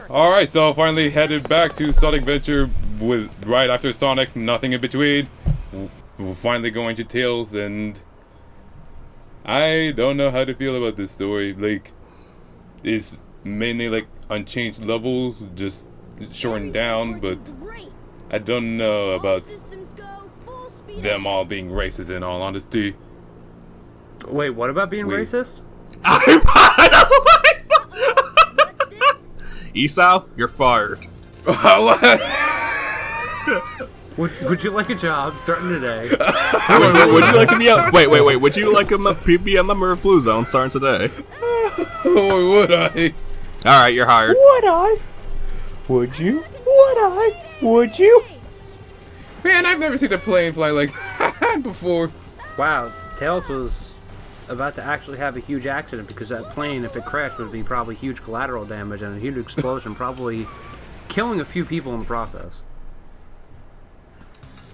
Alright, so finally headed back to Sonic Adventure with right after Sonic, nothing in between. We're finally going to Tails, and I don't know how to feel about this story. Like, it's mainly like unchanged levels, just shortened down, but I don't know about them all being racist in all honesty. Wait, what about being racist? That's what Esau, you're fired. Would you like a job starting today? Would you like to be a wait? Would you like to be a member of Blue Zone starting today? Oh, would I? All right, you're hired. Would I? Would you? Would I? Would you? Man, I've never seen a plane fly like that before. Wow, Tails was about to actually have a huge accident because that plane, if it crashed, would be probably huge collateral damage and a huge explosion, probably killing a few people in the process.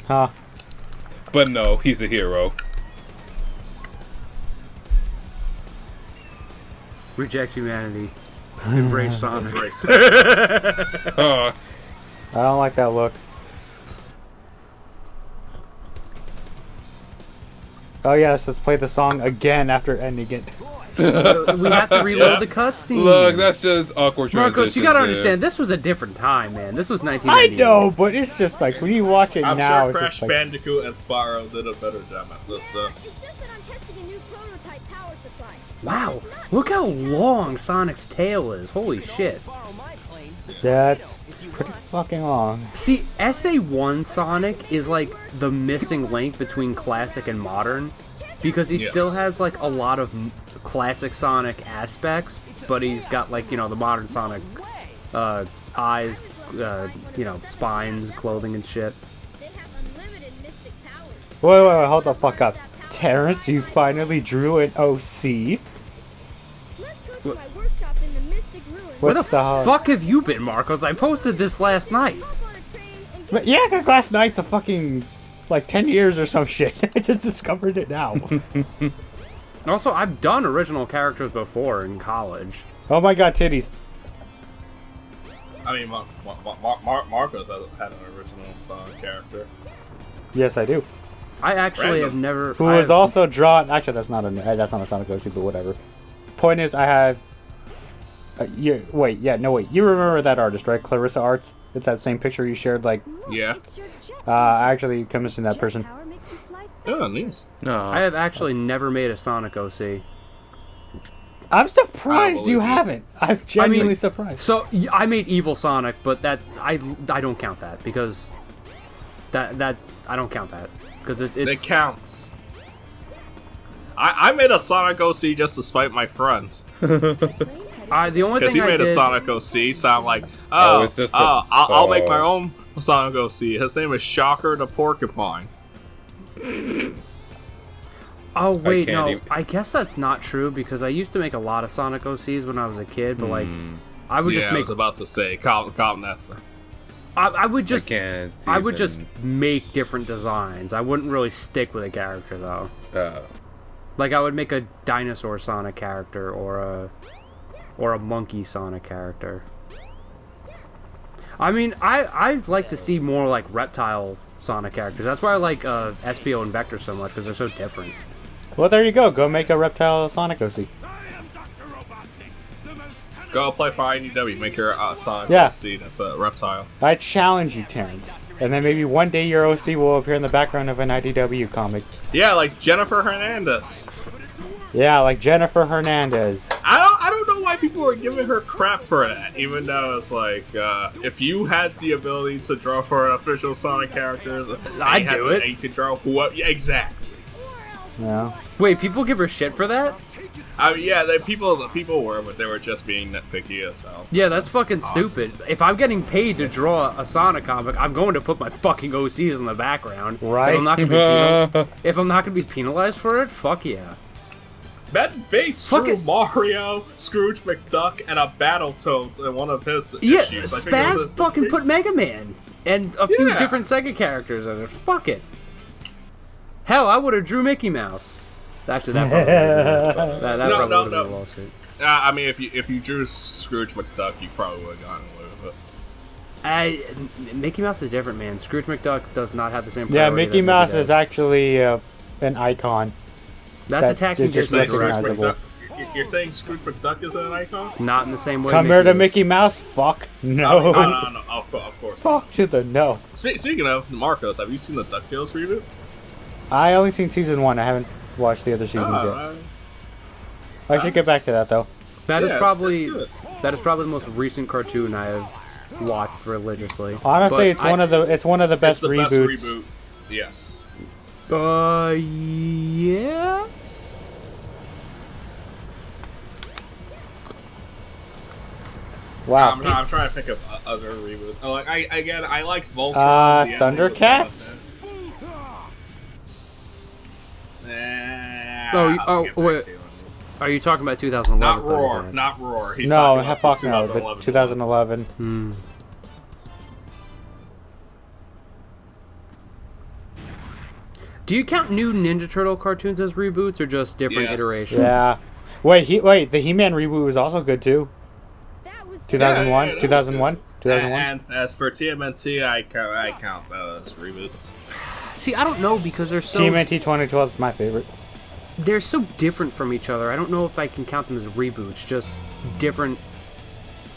Huh. But no, he's a hero. Reject humanity. Embrace Sonic. Uh, I don't like that look. Oh yes, let's play the song again after ending it. We have to reload the cutscene. Look, that's just awkward transition. Marcos, you gotta understand, this was a different time, man. This was 1998. I know, but it's just like when you watch it I'm now, sure it's Crash just like, Bandicoot and Spyro did a better job at this, though. It's just that I'm testing a new prototype power supply. Wow, look how long Sonic's tail is. Holy shit. that's pretty fucking long. See, SA1 Sonic is like the missing link between classic and modern, because he still has like a lot of classic Sonic aspects, but he's got like, you know, the modern Sonic eyes, you know, spines, clothing and shit. They have unlimited mystic powers. Wait, hold the fuck up. Terrence, you finally drew an OC? Let's go to my workshop in the Mystic Ruins. Where the What's the fuck have you been, Marcos? I posted this last night. Hop on a train and But yeah, because last night's a fucking, like, 10 years or some shit. I just discovered it now. Also, I've done original characters before in college. Oh my god, titties. I mean, Marcos had an original Sonic character. Yes, I do. I actually have never... Who was also drawn... Actually, that's not a Sonic OC, but whatever. Point is, I have... You remember that artist, right? Clarissa Arts? It's that same picture you shared, like... Yeah. I actually commissioned that person. Oh, neat. no. I have actually never made a Sonic OC. I'm surprised you haven't. I'm genuinely surprised. So, I made Evil Sonic, but that... I don't count that, because... That I don't count that. Because it's... It counts. I made a Sonic OC just to spite my friend. the only Because thing he made I a did... Sonic OC, so I'm like, it's just I'll make my own Sonic OC. His name is Shocker the Porcupine. Oh, wait, no. even- I guess that's not true, because I used to make a lot of Sonic OCs when I was a kid, but, like... I would Yeah, just I make... was about to say, calm that. I would just... can't I would just even- make different designs. I wouldn't really stick with a character, though. Oh. Like, I would make a dinosaur Sonic character, or a monkey Sonic character. I mean, I'd like to see more, like, reptile Sonic characters. That's why I like SPO and Vector so much, because they're so different. Well, there you go. Go make a reptile Sonic OC. Go play for IDW, make your Sonic Yeah. OC that's a reptile. I challenge you, Terrence. And then maybe one day your OC will appear in the background of an IDW comic. Yeah, like Jennifer Hernandez. Yeah, like Jennifer Hernandez. I don't know why people are giving her crap for that, even though it's like, if you had the ability to draw for official Sonic characters, I'd do it. And you could draw whoever, yeah, exactly. Yeah. Wait, people give her shit for that? I mean, yeah, people were, but they were just being nitpicky as hell. Yeah, that's fucking stupid. If I'm getting paid to draw a Sonic comic, I'm going to put my fucking OCs in the background. Right. If I'm not gonna be penalized for it, fuck yeah. Ben Bates drew Mario, Scrooge McDuck, and a Battletoads in one of his issues. I think it was Spaz fucking put Mega Man and a few different Sega characters in it. Fuck it. Hell, I would have drew Mickey Mouse. Actually, that probably would have been a lawsuit. I mean, if you drew Scrooge McDuck, you probably would have gotten away with it. Mickey Mouse is different, man. Scrooge McDuck does not have the same. Yeah, priority Mickey that Mouse does. is actually an icon. That's that attacking is just Disney. Scrooge recognizable. McDuck. You're saying Scrooge McDuck is an icon? Not in the same way. Come here to is. Mickey Mouse. Fuck no. No. Of course. Fuck to the no. Speaking of Marcos, have you seen the DuckTales reboot? I only seen season 1. I haven't watched the other seasons yet. I should get back to that though. That is Yeah, probably it's good. the most recent cartoon I have watched religiously. Honestly, But it's one of the best It's the reboots. best reboot. Yes. Yeah. Wow. I'm trying to think of other reboots. Oh, like I liked Voltron. The ending was Thundercats? Wait. Are you talking about 2011? Not Roar. Thundercats? Not Roar. He's No, talking about fuck the no. The 2011. Do you count new Ninja Turtle cartoons as reboots or just different Yes. iterations? Yeah. Wait. The He-Man reboot was also good too. That was 2001. that was 2001. good. 2001. And as for TMNT, I count those reboots. See, I don't know because they're so TMNT 2012 is my favorite. they're so different from each other. I don't know if I can count them as reboots. Just different.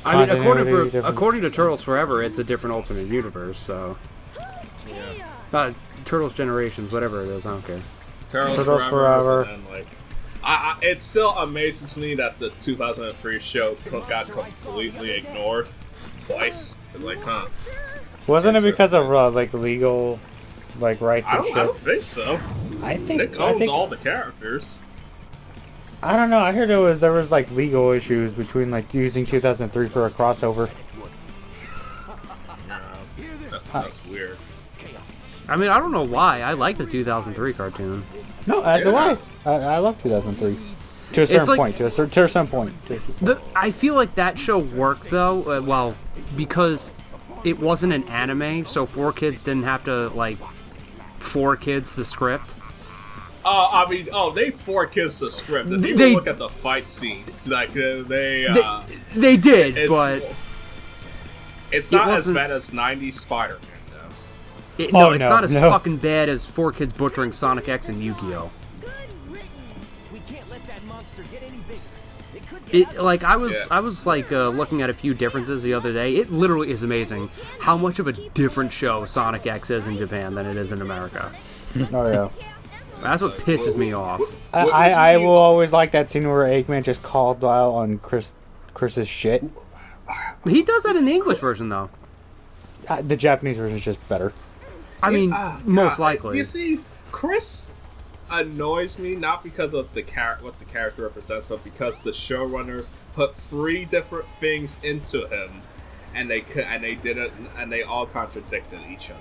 I mean, Continuity, different. according to Turtles Forever, it's a different alternate universe. So, Turtles Generations, whatever it is, I don't care. Turtles Forever. And then, like, it still amazes me that the 2003 show got completely ignored twice. Like, huh? Wasn't it because of like legal, like rights I and shit? don't think so. I think. Nick I owns think. all the characters. I don't know. I heard there was like legal issues between like using 2003 for a crossover. That's weird. I mean, I don't know why. I like the 2003 cartoon. No, as do Yeah. I love 2003. To a certain like- point. To a certain point. I feel like that show worked though. Well, because it wasn't an anime, so 4Kids didn't have to like 4Kids the script. I mean, they 4Kids the script. If you They- look at the fight scenes, like they did, it's, but it's not as wasn't- bad as 90s Spider-Man, though. it's no, not as no. fucking bad as 4Kids butchering Sonic X and Yu-Gi-Oh. We can't let that monster get any bigger. It could get I was like looking at a few differences the other day. It literally is amazing how much of a different show Sonic X is in Japan than it is in America. Oh yeah. That's what pisses me off. I will always like that scene where Eggman just called out on Chris's shit. He does that in the English version though. The Japanese version is just better. I mean, most God, likely. You see, Chris annoys me not because of what the character represents, but because the showrunners put 3 different things into him, and they all contradicted each other.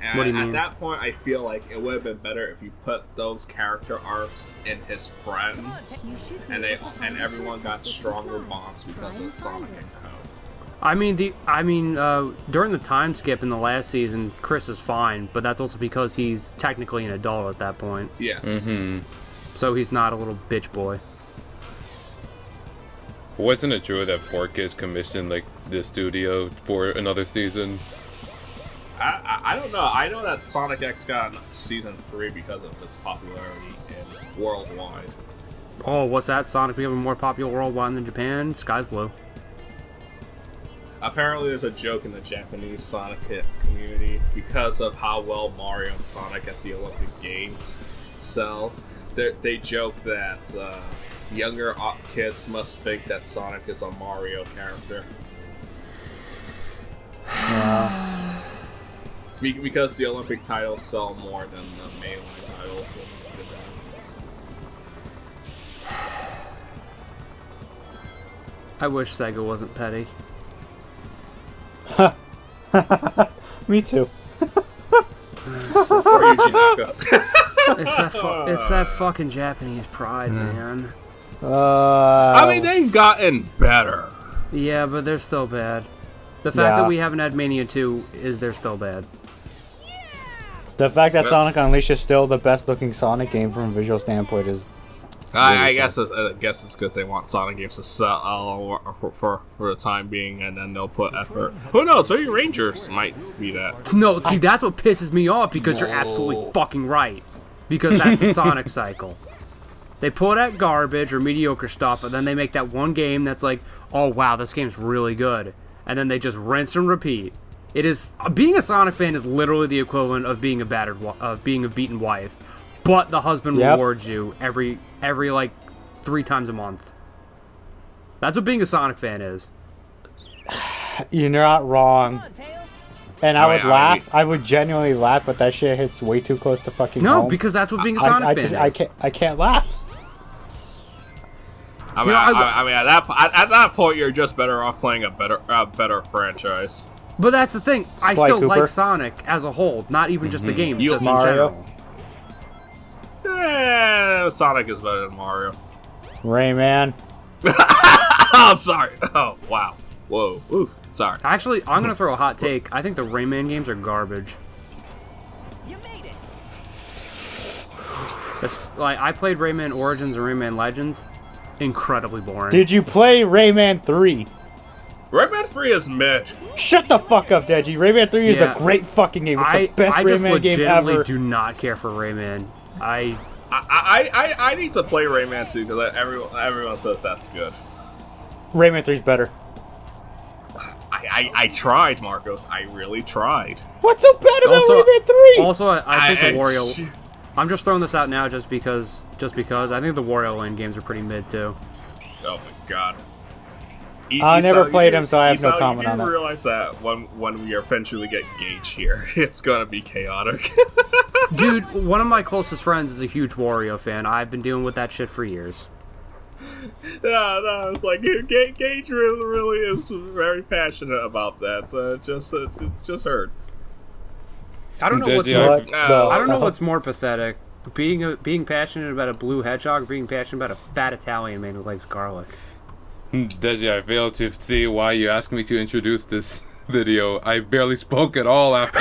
And What do you at mean? that point, I feel like it would have been better if you put those character arcs in his friends, and everyone got stronger bonds because of Sonic and Co. I mean, during the time skip in the last season, Chris is fine, but that's also because he's technically an adult at that point. Yes. So he's not a little bitch boy. Wasn't it true that 4Kids commissioned like the studio for another season? I don't know. I know that Sonic X got season 3 because of its popularity and worldwide. Oh, what's that? Sonic becoming more popular worldwide than Japan? Sky's blue. Apparently, there's a joke in the Japanese Sonic community because of how well Mario and Sonic at the Olympic Games sell. They joke that younger kids must think that Sonic is a Mario character. Because the Olympic titles sell more than the mainline titles. I wish Sega wasn't petty. Me too. For Yuji Naka. It's that fucking Japanese pride, man. I mean, they've gotten better. Yeah, but they're still bad. The fact Yeah. that we haven't had Mania 2 is they're still bad. The fact that Well- Sonic Unleashed is still the best looking Sonic game from a visual standpoint is I guess it's because they want Sonic games to sell for the time being, and then they'll put effort. Who knows? Maybe Rangers might be that. No, see, that's what pisses me off because you're absolutely fucking right. Because that's the Sonic cycle. They put out garbage or mediocre stuff, and then they make that one game that's like, oh wow, this game's really good, and then they just rinse and repeat. It is being a Sonic fan is literally the equivalent of being a beaten wife, but the husband rewards you every like 3 times a month. That's what being a Sonic fan is. You're not wrong. And I would laugh. I would genuinely laugh, but that shit hits way too close to fucking home. No, because that's what being a Sonic fan is. I can't laugh. I mean, at that point, you're just better off playing a better franchise. But that's the thing. I Sly still Cooper. like Sonic as a whole, not even just the games, just in Mario. general. Sonic is better than Mario. Rayman. I'm sorry. Oh, wow. Whoa. Oof. Sorry. Actually, I'm gonna throw a hot take. I think the Rayman games are garbage. You made it. Like I played Rayman Origins and Rayman Legends. Incredibly boring. Did you play Rayman 3? Rayman 3 is mid. Shut the fuck up, Deji. Rayman 3 is a great fucking game. It's the best I just Rayman game legitimately ever. do not care for Rayman. I need to play Rayman 2 because everyone says that's good. Rayman 3's better. I tried, Marcos. I really tried. What's so bad about Rayman 3? Also, I think the Wario... I'm just throwing this out now just because I think the Wario Land games are pretty mid too. Oh my god. I never played them, so I have no comment on that. You realize that when we eventually get Gage here, it's gonna be chaotic. Dude, one of my closest friends is a huge Wario fan. I've been dealing with that shit for years. No, it's like Gage really is very passionate about that, so it just hurts. I don't know what's Deji, more, I don't know what's more pathetic. Being passionate about a blue hedgehog or being passionate about a fat Italian man who likes garlic. Deji, I fail to see why you asked me to introduce this video. I barely spoke at all after